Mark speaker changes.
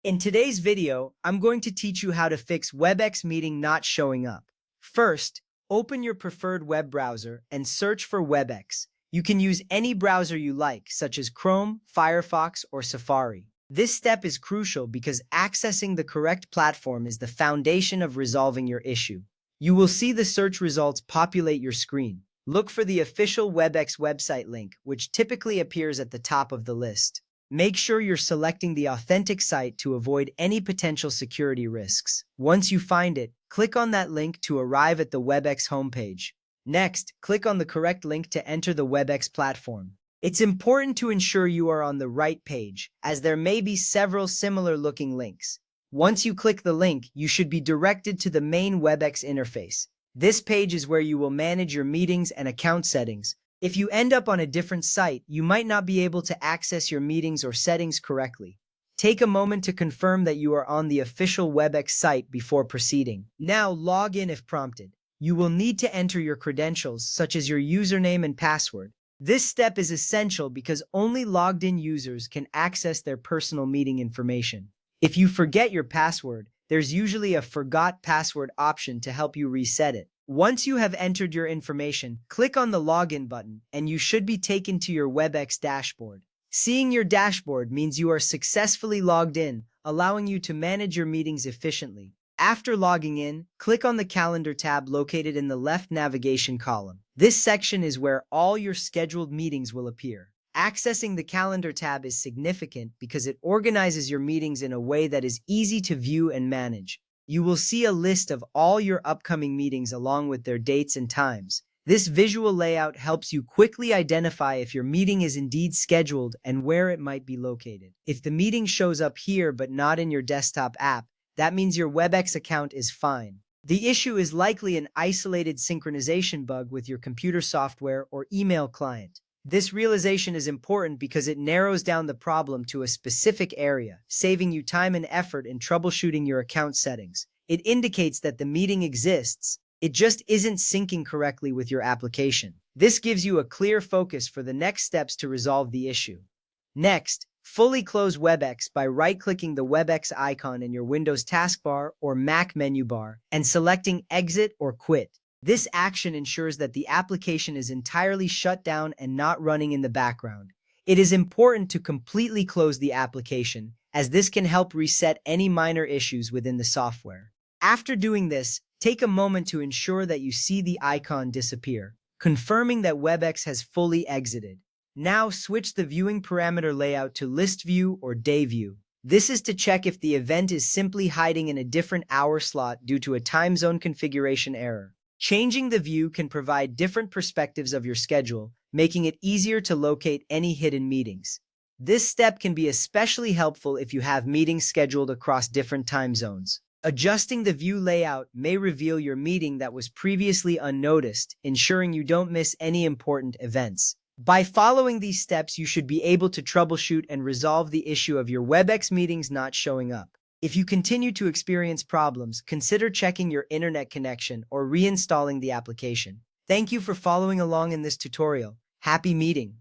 Speaker 1: In today's video, I'm going to teach you how to fix Webex meeting not showing up. First, open your preferred web browser and search for Webex. You can use any browser you like, such as Chrome, Firefox, or Safari. This step is crucial because accessing the correct platform is the foundation of resolving your issue. You will see the search results populate your screen. Look for the official Webex website link, which typically appears at the top of the list. Make sure you're selecting the authentic site to avoid any potential security risks. Once you find it, click on that link to arrive at the Webex homepage. Next, click on the correct link to enter the Webex platform. It's important to ensure you are on the right page, as there may be several similar-looking links. Once you click the link, you should be directed to the main Webex interface. This page is where you will manage your meetings and account settings. If you end up on a different site, you might not be able to access your meetings or settings correctly. Take a moment to confirm that you are on the official Webex site before proceeding. Now log in if prompted. You will need to enter your credentials, such as your username and password. This step is essential because only logged-in users can access their personal meeting information. If you forget your password, there's usually a forgot password option to help you reset it. Once you have entered your information, click on the Login button, and you should be taken to your Webex dashboard. Seeing your dashboard means you are successfully logged in, allowing you to manage your meetings efficiently. After logging in, click on the Calendar tab located in the left navigation column. This section is where all your scheduled meetings will appear. Accessing the Calendar tab is significant because it organizes your meetings in a way that is easy to view and manage. You will see a list of all your upcoming meetings along with their dates and times. This visual layout helps you quickly identify if your meeting is indeed scheduled and where it might be located. If the meeting shows up here but not in your desktop app, that means your Webex account is fine. The issue is likely an isolated synchronization bug with your computer software or email client. This realization is important because it narrows down the problem to a specific area, saving you time and effort in troubleshooting your account settings. It indicates that the meeting exists, it just isn't syncing correctly with your application. This gives you a clear focus for the next steps to resolve the issue. Next, fully close Webex by right-clicking the Webex icon in your Windows taskbar or Mac menu bar and selecting Exit or Quit. This action ensures that the application is entirely shut down and not running in the background. It is important to completely close the application, as this can help reset any minor issues within the software. After doing this, take a moment to ensure that you see the icon disappear, confirming that Webex has fully exited. Now switch the viewing parameter layout to List View or Day View. This is to check if the event is simply hiding in a different hour slot due to a time zone configuration error. Changing the view can provide different perspectives of your schedule, making it easier to locate any hidden meetings. This step can be especially helpful if you have meetings scheduled across different time zones. Adjusting the view layout may reveal your meeting that was previously unnoticed, ensuring you don't miss any important events. By following these steps, you should be able to troubleshoot and resolve the issue of your Webex meetings not showing up. If you continue to experience problems, consider checking your internet connection or reinstalling the application. Thank you for following along in this tutorial. Happy meeting!